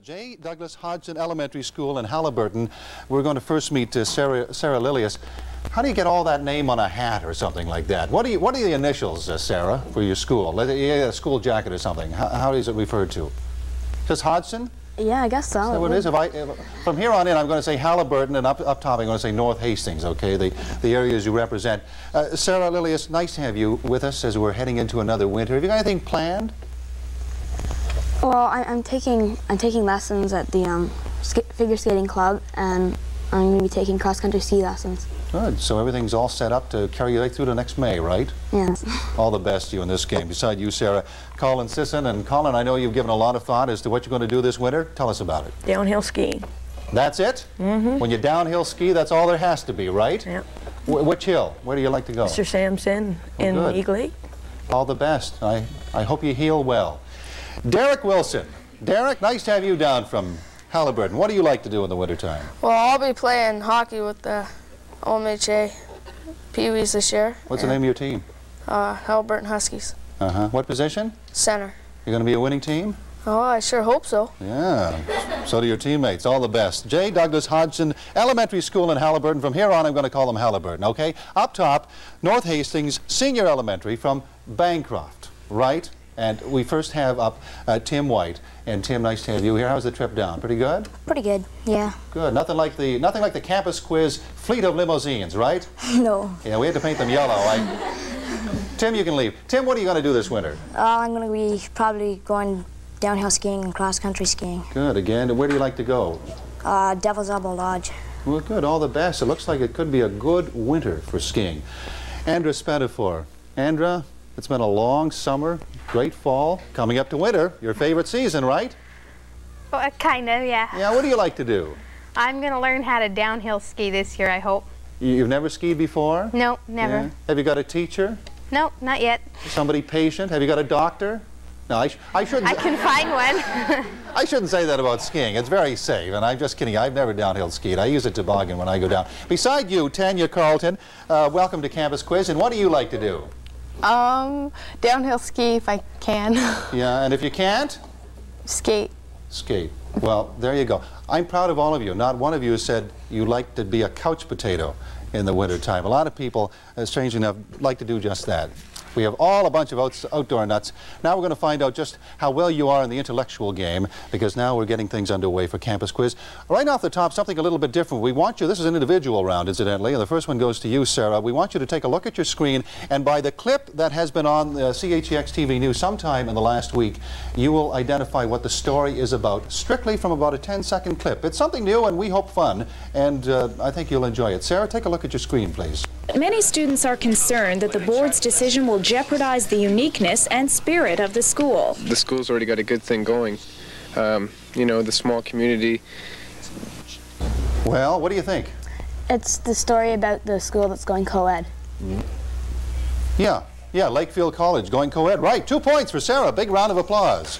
J. Douglas Hodgson Elementary School in Halliburton. We're going to first meet Sarah Lilius. How do you get all that name on a hat or something like that? What are the initials, Sarah, for your school? A school jacket or something. How is it referred to? Just Hodgson? Yeah, I guess so. Is that what it is? From here on in, I'm going to say Halliburton, and up top I'm going to say North Hastings, okay, the areas you represent. Sarah Lilius, nice to have you with us as we're heading into another winter. Have you got anything planned? Well, I'm taking lessons at the figure skating club, and I'm going to be taking cross-country ski lessons. Good. So everything's all set up to carry you right through to next May, right? Yes. All the best to you in this game. Beside you, Sarah, Colin Sisson. And Colin, I know you've given a lot of thought as to what you're going to do this winter. Tell us about it. Downhill skiing. That's it? Mm-hmm. When you downhill ski, that's all there has to be, right? Yeah. Which hill? Where do you like to go? Mr. Sampson in Eagle Lake. All the best. I hope you heal well. Derek Wilson. Derek, nice to have you down from Halliburton. What do you like to do in the wintertime? Well, I'll be playing hockey with the OMHA Pee-wees this year. What's the name of your team? Halliburton Huskies. Uh-huh. What position? Center. You're going to be a winning team? Oh, I sure hope so. Yeah. So do your teammates. All the best. J. Douglas Hodgson Elementary School in Halliburton. From here on, I'm going to call them Halliburton, okay? Up top, North Hastings Senior Elementary from Bancroft, right? And we first have up Tim White. And Tim, nice to have you here. How's the trip down? Pretty good? Pretty good, yeah. Good. Nothing like the campus quiz fleet of limousines, right? No. Yeah, we had to paint them yellow. Tim, you can leave. Tim, what are you going to do this winter? I'm going to be probably going downhill skiing and cross-country skiing. Good. Again, where do you like to go? Devil's Elbow Lodge. Well, good. All the best. It looks like it could be a good winter for skiing. Andra Spatafor. Andra, it's been a long summer, great fall, coming up to winter. Your favorite season, right? Well, kind of, yeah. Yeah, what do you like to do? I'm going to learn how to downhill ski this year, I hope. You've never skied before? No, never. Yeah. Have you got a teacher? No, not yet. Somebody patient? Have you got a doctor? No, I shouldn't. I can find one. I shouldn't say that about skiing. It's very safe, and I'm just kidding. I've never downhill skied. I use a toboggan when I go down. Beside you, Tanya Carlton, welcome to Campus Quiz, and what do you like to do? Downhill ski if I can. Yeah, and if you can't? Skate. Skate. Well, there you go. I'm proud of all of you. Not one of you said you like to be a couch potato in the wintertime. A lot of people, strangely enough, like to do just that. We have all a bunch of outdoor nuts. Now we're going to find out just how well you are in the intellectual game, because now we're getting things underway for Campus Quiz. Right off the top, something a little bit different. We want you, this is an individual round, incidentally, and the first one goes to you, Sarah. We want you to take a look at your screen, and by the clip that has been on CHEX TV News sometime in the last week, you will identify what the story is about, strictly from about a 10-second clip. It's something new and we hope fun, and I think you'll enjoy it. Sarah, take a look at your screen, please. Many students are concerned that the board's decision will jeopardize the uniqueness and spirit of the school. The school's already got a good thing going. You know, the small community. Well, what do you think? It's the story about the school that's going co-ed. Yeah, Lakefield College going co-ed. Right, 2 points for Sarah. Big round of applause.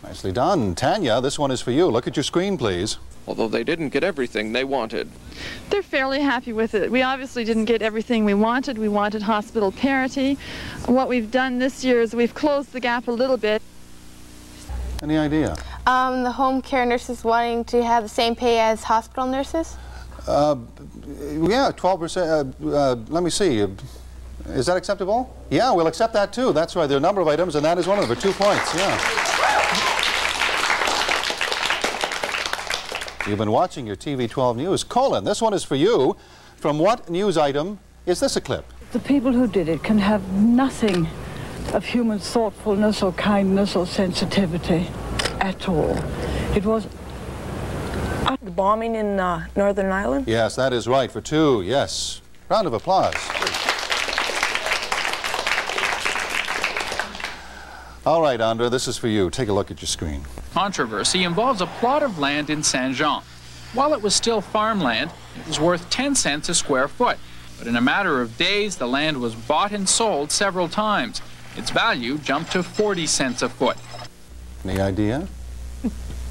Nicely done. Tanya, this one is for you. Look at your screen, please. Although they didn't get everything they wanted. They're fairly happy with it. We obviously didn't get everything we wanted. We wanted hospital parity. What we've done this year is we've closed the gap a little bit. Any idea? The home care nurses wanting to have the same pay as hospital nurses? Yeah, 12%. Let me see. Is that acceptable? Yeah, we'll accept that too. That's right. There are a number of items, and that is one of them for 2 points. Yeah. You've been watching your TV 12 News. Colin, this one is for you. From what news item is this a clip? The people who did it can have nothing of human thoughtfulness or kindness or sensitivity at all. It was... The bombing in Northern Ireland? Yes, that is right, for 2, yes. Round of applause. All right, Andra, this is for you. Take a look at your screen. Controversy involves a plot of land in Saint-Jean. While it was still farmland, it was worth 10 cents a square foot. But in a matter of days, the land was bought and sold several times. Its value jumped to 40 cents a foot. Any idea?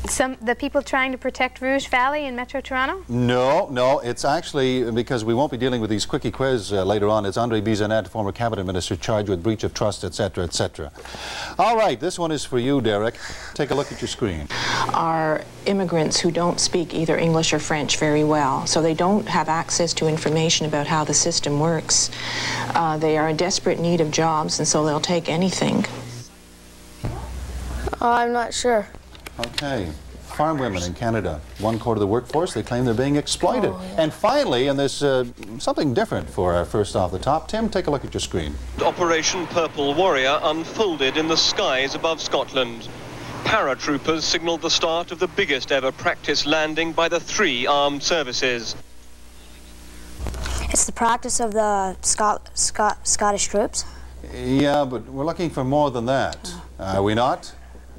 The people trying to protect Rouge Valley in Metro Toronto? No, no, it's actually, because we won't be dealing with these quickie quiz later on, it's Andre Bizanet, former cabinet minister, charged with breach of trust, etc., etc. All right, this one is for you, Derek. Take a look at your screen. Are immigrants who don't speak either English or French very well, so they don't have access to information about how the system works. They are in desperate need of jobs, and so they'll take anything. I'm not sure. Okay. Farm women in Canada, 1/4 of the workforce, they claim they're being exploited. Oh, yeah. And finally, and there's something different for our first off the top. Tim, take a look at your screen. Operation Purple Warrior unfolded in the skies above Scotland. Paratroopers signalled the start of the biggest ever practice landing by the 3 armed services. It's the practice of the Scottish troops. Yeah, but we're looking for more than that. Are we not?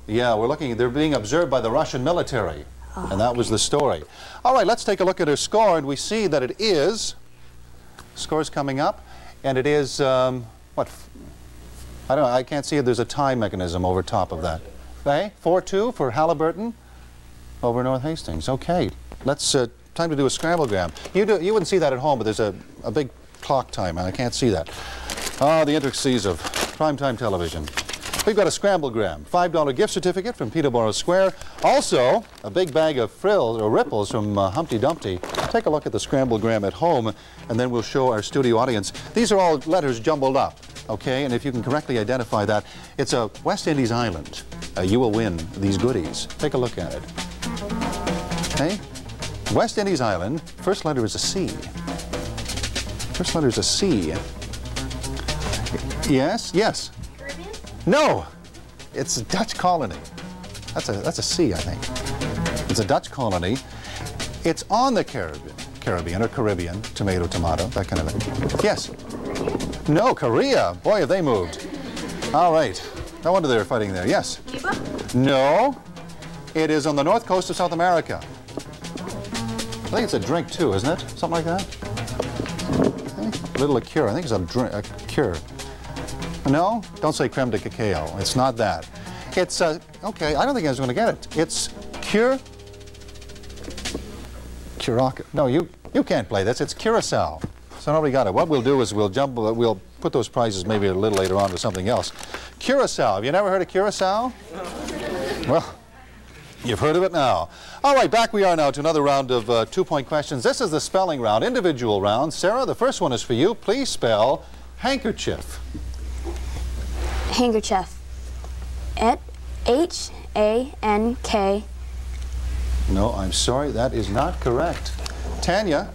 Yeah, we're looking, they're being observed by the Russian military. And that was the story. All right, let's take a look at her score, and we see that it is, score's coming up, and it is, what, I don't know, I can't see it, there's a tie mechanism over top of that. Okay, 4-2 for Halliburton over North Hastings. Okay, let's, time to do a scramblegram. You wouldn't see that at home, but there's a big clock time, and I can't see that. Ah, the intricacies of primetime television. We've got a scramblegram, $5 gift certificate from Peterborough Square. Also, a big bag of frills or ripples from Humpty Dumpty. Take a look at the scramblegram at home, and then we'll show our studio audience. These are all letters jumbled up, okay? And if you can correctly identify that, it's a West Indies island. You will win these goodies. Take a look at it. Okay? West Indies island, first letter is a C. First letter is a C. Yes, yes. No, it's a Dutch colony. That's a C, I think. It's a Dutch colony. It's on the Caribbean or Caribbean, tomato, that kind of thing. Yes. No, Korea. Boy, have they moved. All right. No wonder they're fighting there. Yes. Cuba? No, it is on the north coast of South America. I think it's a drink too, isn't it? Something like that. A little liqueur. I think it's a cure. No? Don't say creme de cacao. It's not that. It's, okay, I don't think I was going to get it. It's Curacao. No, you can't play this. It's Curacao. So nobody got it. What we'll do is we'll put those prizes maybe a little later on to something else. Curacao. Have you never heard of Curacao? Well, you've heard of it now. All right, back we are now to another round of 2-point questions. This is the spelling round, individual round. Sarah, the first one is for you. Please spell handkerchief. Handkerchief. H-A-N-K. No, I'm sorry, that is not correct. Tanya,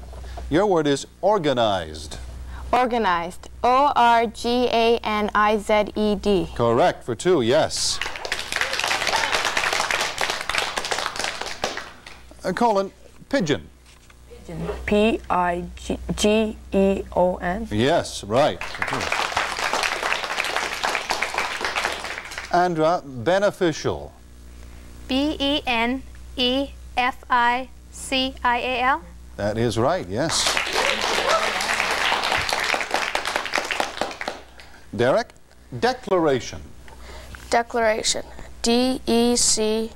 your word is organized. Organized. O-R-G-A-N-I-Z-E-D. Correct, for 2, yes. Colon, pigeon. Pigeon. P-I-G-E-O-N. Yes, right. Andra, beneficial. B-E-N-E-F-I-C-I-A-L. That is right, yes. Derek, declaration. Declaration. D-E-C-L-O-R-A.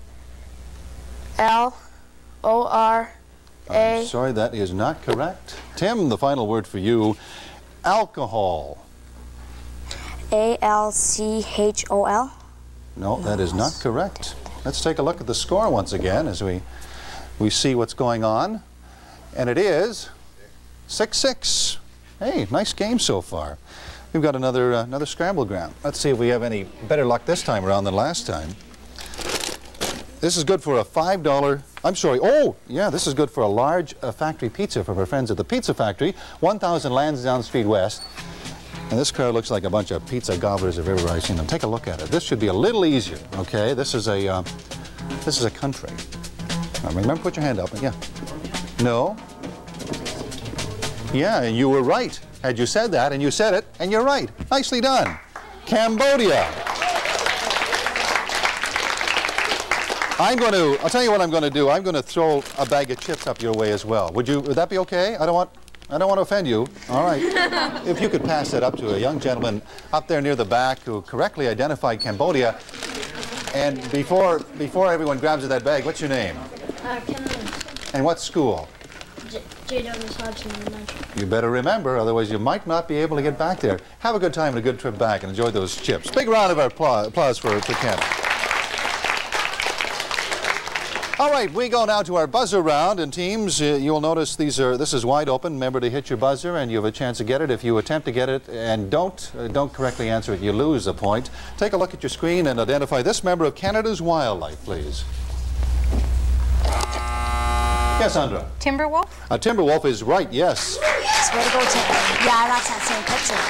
I'm sorry, that is not correct. Tim, the final word for you, alcohol. A-L-C-H-O-L. No, that is not correct. Let's take a look at the score once again as we see what's going on. And it is 6-6. Hey, nice game so far. We've got another scramblegram. Let's see if we have any better luck this time around than last time. This is good for a $5, I'm sorry, oh, yeah, this is good for a large factory pizza from our friends at the Pizza Factory, 1000 Lansdowne Street West. And this crowd looks like a bunch of pizza gobblers if ever I've seen them. Take a look at it. This should be a little easier, okay? This is a country. Now remember, put your hand up. Yeah. No. Yeah, and you were right. Had you said that, and you said it, and you're right. Nicely done. Cambodia. I'll tell you what I'm going to do. I'm going to throw a bag of chips up your way as well. Would that be okay? I don't want to offend you. All right. If you could pass that up to a young gentleman up there near the back who correctly identified Cambodia. And before everyone grabs at that bag, what's your name? And what school? J. Douglas Hodgson Elementary. You better remember, otherwise you might not be able to get back there. Have a good time and a good trip back and enjoy those chips. Big round of applause for Ken. All right, we go now to our buzzer round, and teams, you'll notice this is wide open. Remember to hit your buzzer, and you have a chance to get it. If you attempt to get it and don't correctly answer it, you lose a point. Take a look at your screen and identify this member of Canada's wildlife, please. Yes, Andra. Timberwolf? A timberwolf is right, yes. Swear to go, yeah, that's that same picture.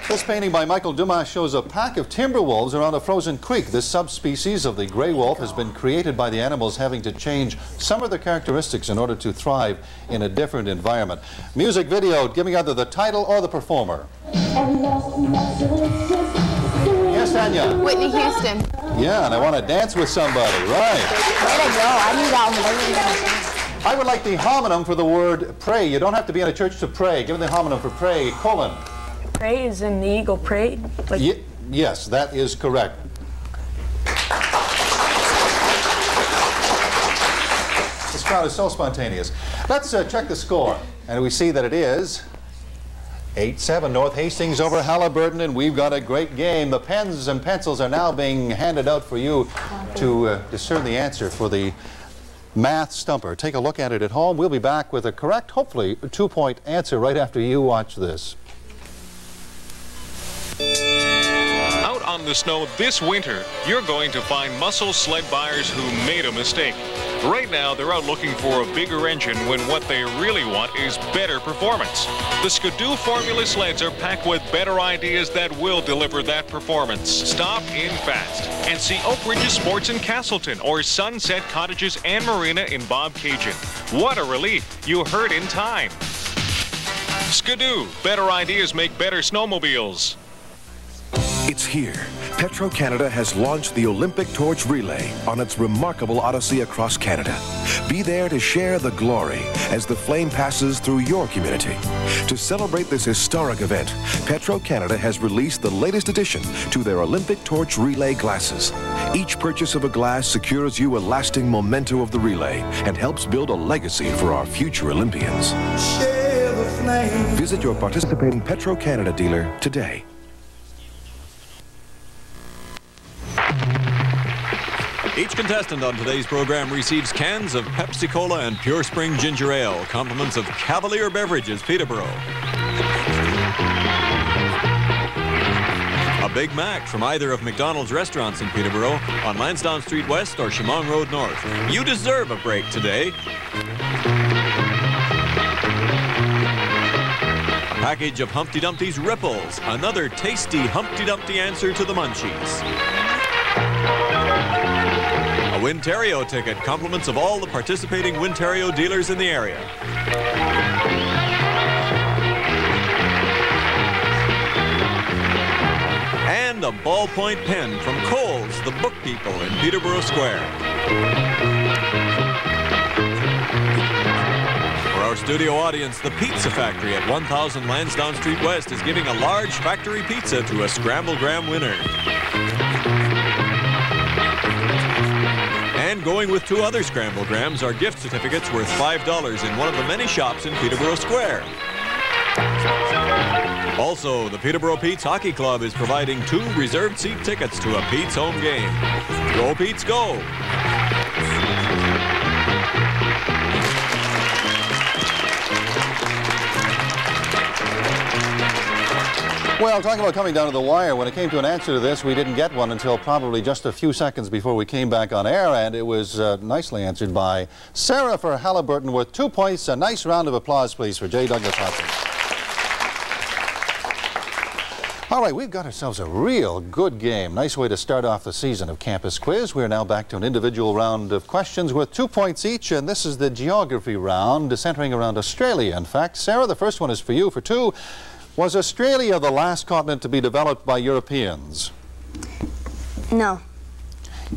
This painting by Michael Dumas shows a pack of timber wolves around a frozen creek. This subspecies of the gray wolf has been created by the animals having to change some of their characteristics in order to thrive in a different environment. Music video, give me either the title or the performer. Yes, Tanya? Whitney Houston. Yeah, and I want to dance with somebody, right. Way to go, I knew that one. I would like the homonym for the word pray. You don't have to be in a church to pray. Give me the homonym for pray, colon. Pray is in the eagle prayed? Like yes, that is correct. This crowd is so spontaneous. Let's check the score. And we see that it is 8-7 North Hastings over Haliburton, and we've got a great game. The pens and pencils are now being handed out for you to discern the answer for the math stumper. Take a look at it at home. We'll be back with a correct, hopefully, 2-point answer right after you watch this. Out on the snow this winter, you're going to find muscle sled buyers who made a mistake. Right now, they're out looking for a bigger engine when what they really want is better performance. The Skidoo Formula sleds are packed with better ideas that will deliver that performance. Stop in fast and see Oak Ridges Sports in Castleton or Sunset Cottages and Marina in Bobcaygeon. What a relief. You heard in time. Skidoo. Better ideas make better snowmobiles. It's here. Petro-Canada has launched the Olympic Torch Relay on its remarkable odyssey across Canada. Be there to share the glory as the flame passes through your community. To celebrate this historic event, Petro-Canada has released the latest addition to their Olympic Torch Relay glasses. Each purchase of a glass secures you a lasting memento of the relay and helps build a legacy for our future Olympians. Visit your participating Petro-Canada dealer today. Each contestant on today's program receives cans of Pepsi Cola and Pure Spring Ginger Ale, compliments of Cavalier Beverages, Peterborough. A Big Mac from either of McDonald's restaurants in Peterborough on Lansdowne Street West or Chemung Road North. You deserve a break today. A package of Humpty Dumpty's Ripples, another tasty Humpty Dumpty answer to the munchies. A Winterio ticket, compliments of all the participating Winterio dealers in the area. And a ballpoint pen from Coles, the book people in Peterborough Square. For our studio audience, the Pizza Factory at 1000 Lansdowne Street West is giving a large factory pizza to a Scramble Gram winner. And going with 2 other Scramble Grams are gift certificates worth $5 in one of the many shops in Peterborough Square. Also, the Peterborough Pete's Hockey Club is providing 2 reserved seat tickets to a Pete's home game. Go Pete's, go! Well, talking about coming down to the wire, when it came to an answer to this, we didn't get one until probably just a few seconds before we came back on air, and it was nicely answered by Sarah for Haliburton with 2 points. A nice round of applause, please, for J. Douglas Hodgson. All right, we've got ourselves a real good game. Nice way to start off the season of Campus Quiz. We're now back to an individual round of questions with 2 points each, and this is the geography round, centering around Australia. In fact, Sarah, the first one is for you for 2. Was Australia the last continent to be developed by Europeans? No.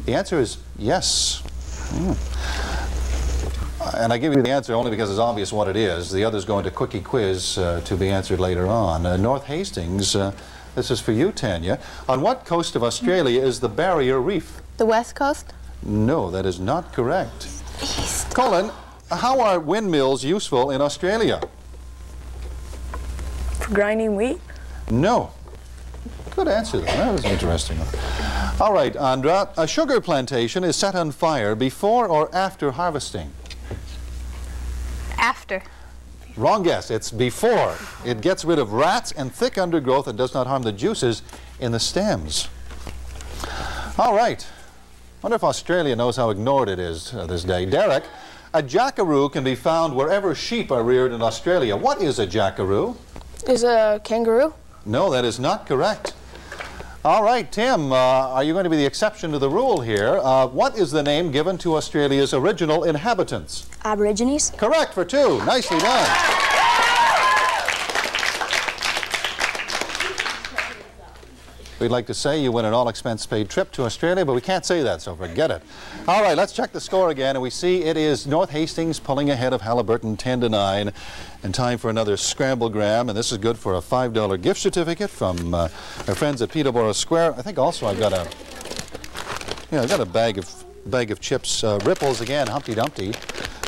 The answer is yes. And I give you the answer only because it's obvious what it is. The others go into quickie quiz to be answered later on. North Hastings This is for you, Tanya. On what coast of Australia is the Barrier Reef? The West Coast? No, that is not correct. Colin, how are windmills useful in Australia? For grinding wheat? No. Good answer, though. That was interesting. All right, Andra, a sugar plantation is set on fire before or after harvesting? After. Wrong guess. It's before. It gets rid of rats and thick undergrowth and does not harm the juices in the stems. All right. Wonder if Australia knows how ignored it is this day. Derek, a jackaroo can be found wherever sheep are reared in Australia. What is a jackaroo? Is a kangaroo? No, that is not correct. All right, Tim, are you going to be the exception to the rule here? What is the name given to Australia's original inhabitants? Aborigines. Correct for 2. Nicely done. We'd like to say you win an all-expense-paid trip to Australia, but we can't say that, so forget it. All right, let's check the score again, and we see it is North Hastings pulling ahead of Haliburton 10-9, and time for another Scramblegram, and this is good for a $5 gift certificate from our friends at Peterborough Square. I think also I've got a bag of chips, Ripples again, Humpty Dumpty,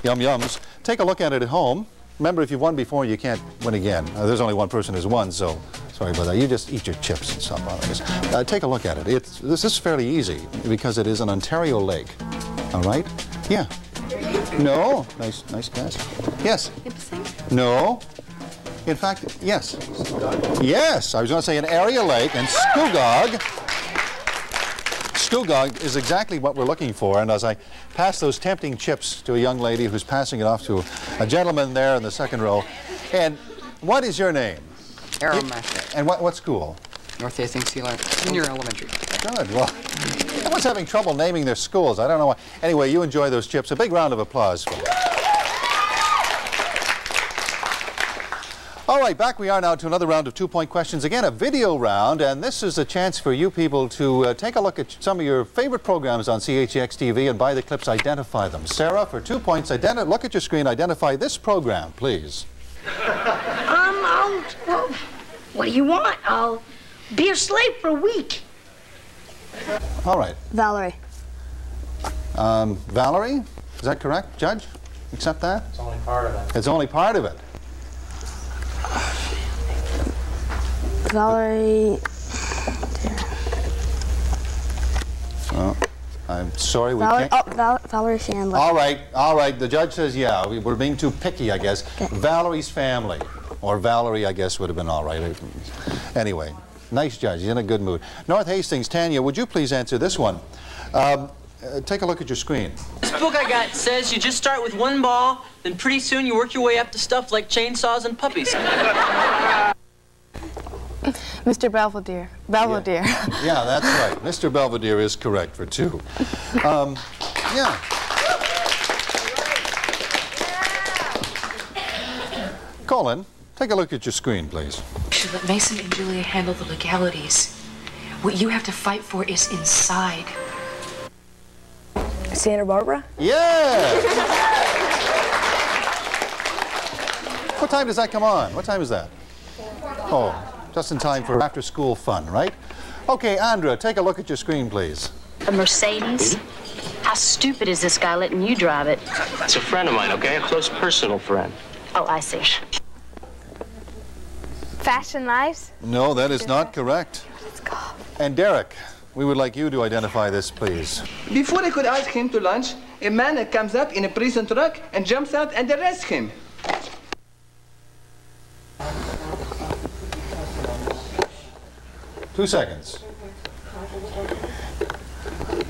Yum Yums. Take a look at it at home. Remember, if you've won before, you can't win again. There's only one person who's won, so sorry about that. You just eat your chips and stuff. Take a look at it. This is fairly easy because it is an Ontario lake. All right? Yeah. No. Nice guess. Yes. No. In fact, yes. Yes. I was going to say an area lake, and Scugog is exactly what we're looking for. And as I pass those tempting chips to a young lady who's passing it off to a gentleman there in the second row. And what is your name? Aaron Master. And what school? North Hastings Senior Elementary. Good. Well, everyone's having trouble naming their schools. I don't know why. Anyway, you enjoy those chips. A big round of applause for them. All right, back we are now to another round of 2-point questions. Again, a video round, and this is a chance for you people to take a look at some of your favorite programs on CHEX TV and by the clips, identify them. Sarah, for 2 points, look at your screen, identify this program, please. What do you want? I'll be your slave for a week. All right. Valerie. Valerie? Is that correct, Judge? Accept that? It's only part of it. It's only part of it. Valerie. Oh, I'm sorry, we can't. Valerie Chandler. All right. The judge says, yeah, we're being too picky, I guess. Okay. Valorie's Family. Or Valerie, I guess, would have been all right. Anyway, nice judge. He's in a good mood. North Hastings, Tanya, would you please answer this one? Take a look at your screen. This book I got says you just start with one ball, then pretty soon you work your way up to stuff like chainsaws and puppies. Mr. Belvedere. Belvedere. Yeah, that's right. Mr. Belvedere is correct for 2. Yeah. Colin, take a look at your screen, please. You should let Mason and Julia handle the legalities. What you have to fight for is inside. Santa Barbara? Yeah! What time does that come on? What time is that? Oh, just in time for after-school fun, right? Okay, Andra, take a look at your screen, please. A Mercedes? How stupid is this guy letting you drive it? It's a friend of mine, okay? A close personal friend. Oh, I see. Fashion Lives? No, that is not correct. And Derek, we would like you to identify this, please. Before I could ask him to lunch, a man comes up in a prison truck and jumps out and arrests him. Two seconds.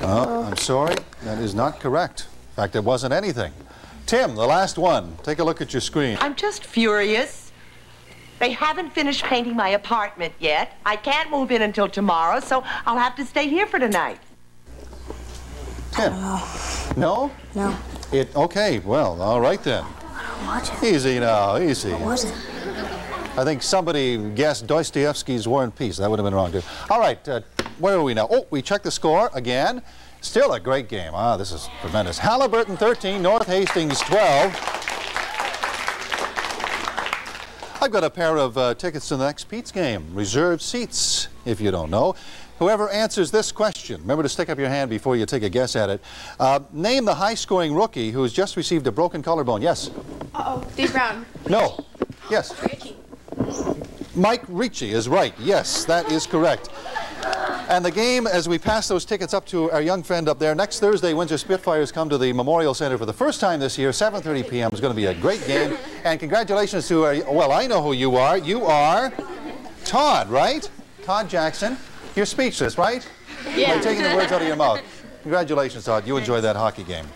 Oh, I'm sorry. That is not correct. In fact, it wasn't anything. Tim, the last one. Take a look at your screen. I'm just furious. They haven't finished painting my apartment yet. I can't move in until tomorrow, so I'll have to stay here for tonight. Tim. No? No. Okay, well, all right then. Easy now, easy. What was it? I think somebody guessed Dostoevsky's War and Peace. That would have been wrong, too. All right, where are we now? Oh, we checked the score again. Still a great game. Ah, this is tremendous. Haliburton 13, North Hastings 12. I've got a pair of tickets to the next Pete's game. Reserved seats, if you don't know. Whoever answers this question, remember to stick up your hand before you take a guess at it. Name the high-scoring rookie who's just received a broken collarbone. Yes? Uh-oh, Dave Brown. No. Yes? Mike Ricci is right. Yes, that is correct. And the game, as we pass those tickets up to our young friend up there, next Thursday, Windsor Spitfires come to the Memorial Centre for the first time this year, 7:30 p.m. is going to be a great game. And congratulations to our, well, I know who you are. You are Todd, right? Todd Jackson. You're speechless, right? Yeah. By taking the words out of your mouth. Congratulations, Todd. You enjoy that hockey game.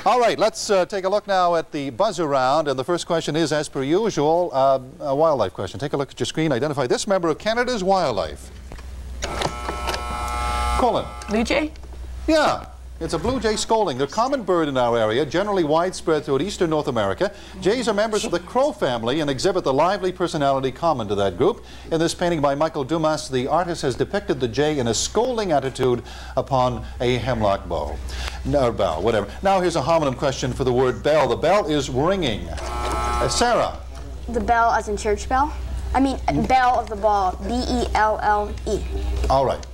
All right, let's take a look now at the buzzer round. And the first question is, as per usual, a wildlife question. Take a look at your screen. Identify this member of Canada's wildlife. Colin. Blue jay? Yeah. It's a blue jay scolding. They're a common bird in our area, generally widespread throughout eastern North America. Jays are members of the crow family and exhibit the lively personality common to that group. In this painting by Michael Dumas, the artist has depicted the jay in a scolding attitude upon a hemlock bough. Or bough, whatever. Now here's a homonym question for the word bell. The bell is ringing. Sarah. The bell as in church bell? I mean, bell of the ball, B-E-L-L-E. All right,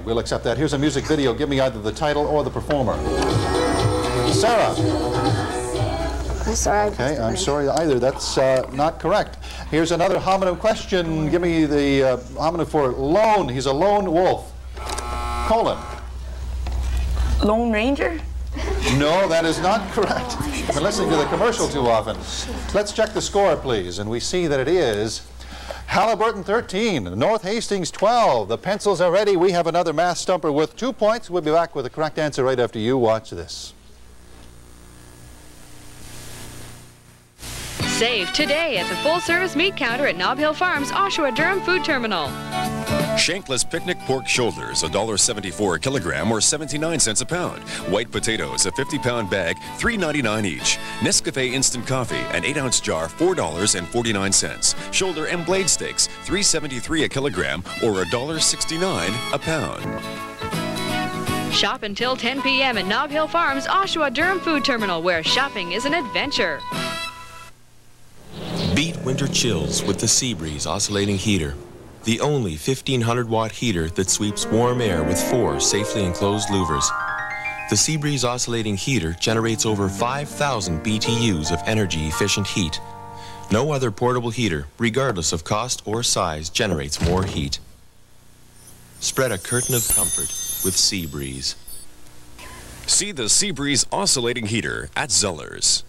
we'll accept that. Here's a music video. Give me either the title or the performer. Sarah. I'm sorry. Okay, I'm sorry either. That's not correct. Here's another homonym question. Give me the homonym for lone. He's a lone wolf. Colin. Lone Ranger? No, that is not correct. I've been listening to the commercial too often. Let's check the score, please. And we see that it is Halliburton 13, North Hastings 12. The pencils are ready. We have another math stumper with 2 points. We'll be back with the correct answer right after you watch this. Save today at the full-service meat counter at Nob Hill Farms, Oshawa Durham Food Terminal. Shankless picnic pork shoulders, $1.74 a kilogram or 79 cents a pound. White potatoes, a 50-pound bag, $3.99 each. Nescafe instant coffee, an 8-ounce jar, $4.49. Shoulder and blade steaks, $3.73 a kilogram or $1.69 a pound. Shop until 10 p.m. at Nob Hill Farms, Oshawa Durham Food Terminal, where shopping is an adventure. Beat winter chills with the Seabreeze oscillating heater. The only 1,500-watt heater that sweeps warm air with 4 safely enclosed louvers. The Seabreeze oscillating heater generates over 5,000 BTUs of energy-efficient heat. No other portable heater, regardless of cost or size, generates more heat. Spread a curtain of comfort with Seabreeze. See the Seabreeze oscillating heater at Zeller's.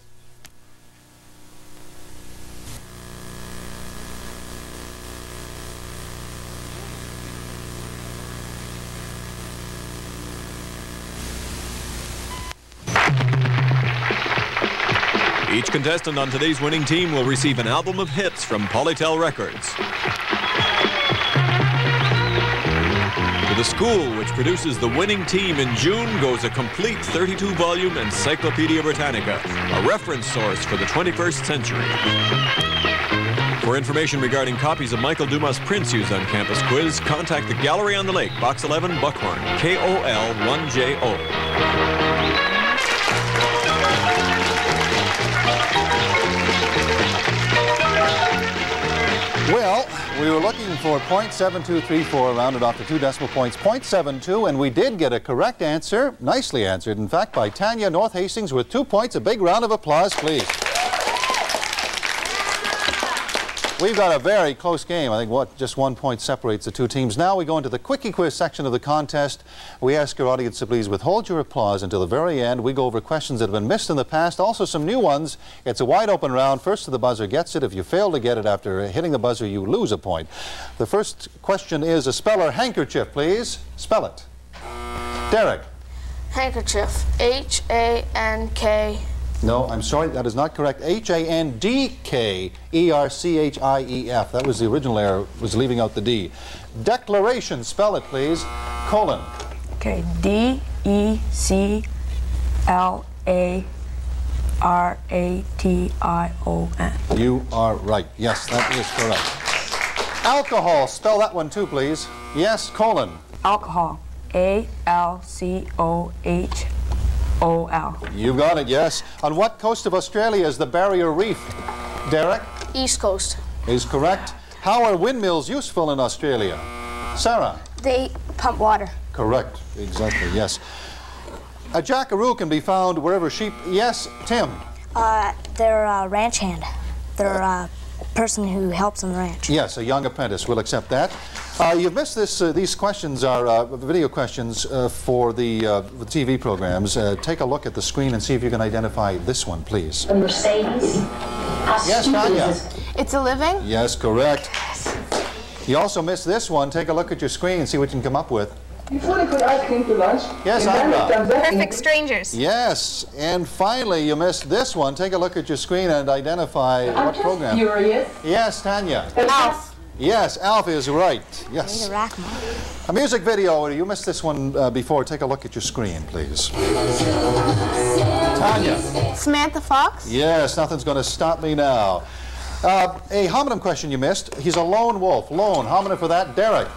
Each contestant on today's winning team will receive an album of hits from Polytel Records. To the school which produces the winning team in June goes a complete 32-volume Encyclopedia Britannica, a reference source for the 21st century. For information regarding copies of Michael Dumas' prints used on Campus Quiz, contact the Gallery on the Lake, Box 11, Buckhorn, KOL 1JO. Well, we were looking for .7234, rounded off to 2 decimal points, .72, and we did get a correct answer, nicely answered, in fact, by Tanya, North Hastings, with 2 points. A big round of applause, please. We've got a very close game. I think just 1 point separates the two teams. Now we go into the quickie quiz section of the contest. We ask our audience to please withhold your applause until the very end. We go over questions that have been missed in the past, also some new ones. It's a wide open round. First to the buzzer gets it. If you fail to get it after hitting the buzzer, you lose a point. The first question is a speller. Handkerchief, please. Spell it. Derek. Handkerchief. H-A-N-K. No, I'm sorry, that is not correct. H-A-N-D-K-E-R-C-H-I-E-F. That was the original error, was leaving out the D. Declaration, spell it, please. Colon. Okay, D-E-C-L-A-R-A-T-I-O-N. You are right. yes, that is correct. Alcohol, spell that one too, please. Yes, colon. Alcohol. A-L-C-O-H-O-L. You got it, yes. On what coast of Australia is the Barrier Reef? Derek? East Coast. is correct. How are windmills useful in Australia? Sarah? They pump water. Correct. Exactly, yes. A jackaroo can be found wherever sheep... Yes, Tim? They're a ranch hand. They're a person who helps on the ranch. Yes, a young apprentice. We'll accept that. You've missed this. These questions are video questions for the TV programs. Take a look at the screen and see if you can identify this one, please. A Mercedes? Yes, Tanya? It's a living? Yes, correct. You also missed this one. Take a look at your screen and see what you can come up with. Before they could ask him to lunch. Yes, Andra. Perfect strangers. Yes, and finally you missed this one. Take a look at your screen and identify what program. Furious. Yes, Tanya. Alf. Yes, Alf is right. Yes. Need a rack, Mom. A music video. You missed this one before. Take a look at your screen, please. Tanya. Samantha Fox? Yes, nothing's going to stop me now. A homonym question you missed. He's a lone wolf. Lone. Homonym for that. Derek.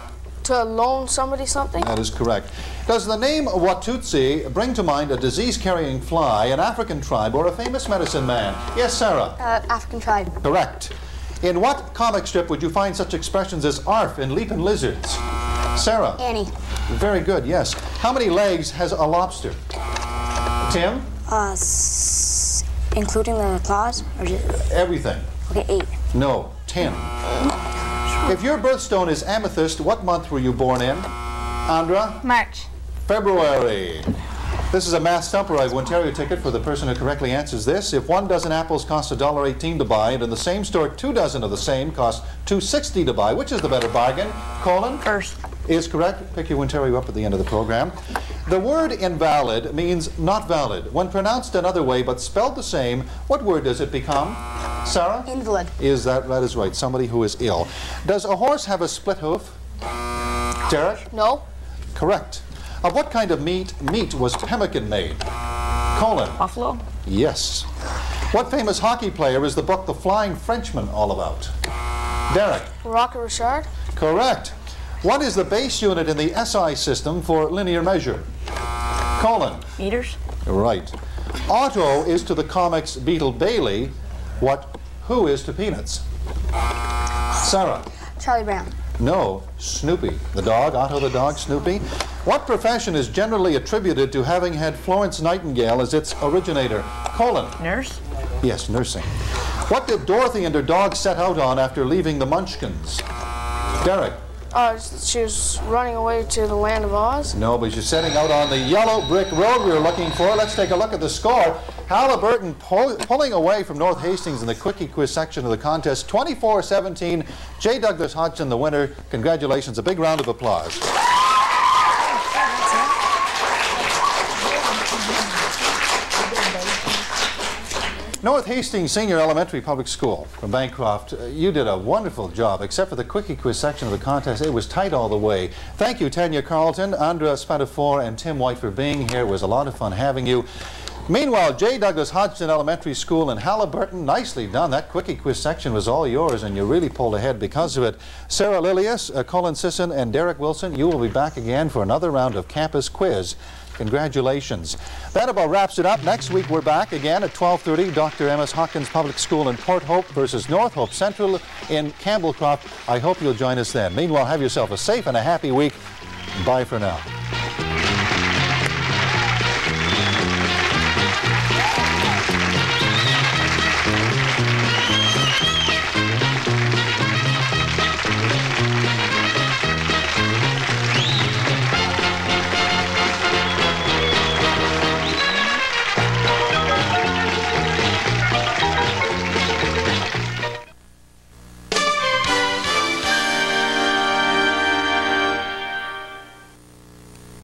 To loan somebody something? That is correct. Does the name Watutsi bring to mind a disease-carrying fly, an African tribe, or a famous medicine man? Yes, Sarah? African tribe. Correct. In what comic strip would you find such expressions as ARF and leaping lizards? Sarah? Annie. Very good, yes. How many legs has a lobster? Tim? Including the claws? Or just... Everything. Okay, 8. No, 10. If your birthstone is amethyst, what month were you born in? Andra? March. February. This is a math stumper. I have an Ontario ticket for the person who correctly answers this. If 1 dozen apples costs $1.18 to buy, and in the same store 2 dozen of the same cost $2.60 to buy, which is the better bargain? Colin? First. Is correct. Pick your Ontario up at the end of the program. The word invalid means not valid. When pronounced another way but spelled the same, what word does it become? Sarah? Invalid. That is right. Somebody who is ill. Does a horse have a split hoof? Derek? No. Correct. Of what kind of meat was pemmican made? Colin? Buffalo? Yes. What famous hockey player is the book The Flying Frenchman all about? Derek? Rocket Richard? Correct. What is the base unit in the SI system for linear measure? Colin? Meters? Right. Otto is to the comics Beetle Bailey what Who is to Peanuts? Sarah? Charlie Brown. No, Snoopy. The dog, Otto the dog, Snoopy. What profession is generally attributed to having had Florence Nightingale as its originator? Colin? Nurse? Yes, nursing. What did Dorothy and her dog set out on after leaving the Munchkins? Derek? She was running away to the land of Oz. No, but she's setting out on the yellow brick road we were looking for. Let's take a look at the score. Halliburton pulling away from North Hastings in the quickie quiz section of the contest, 24-17. J. Douglas Hodgson, the winner. Congratulations. A big round of applause. North Hastings Senior Elementary Public School from Bancroft, you did a wonderful job, except for the quickie quiz section of the contest. It was tight all the way. Thank you, Tanya Carlton, Andra Spatafor, and Tim White for being here. It was a lot of fun having you. Meanwhile, J. Douglas Hodgson Elementary School in Halliburton, nicely done. That quickie quiz section was all yours, and you really pulled ahead because of it. Sarah Lilius, Colin Sisson, and Derek Wilson, you will be back again for another round of Campus Quiz. Congratulations. That about wraps it up. Next week we're back again at 12:30. Dr. Amos Hawkins Public School in Port Hope versus North Hope Central in Campbellcroft. I hope you'll join us then. Meanwhile, have yourself a safe and a happy week. Bye for now.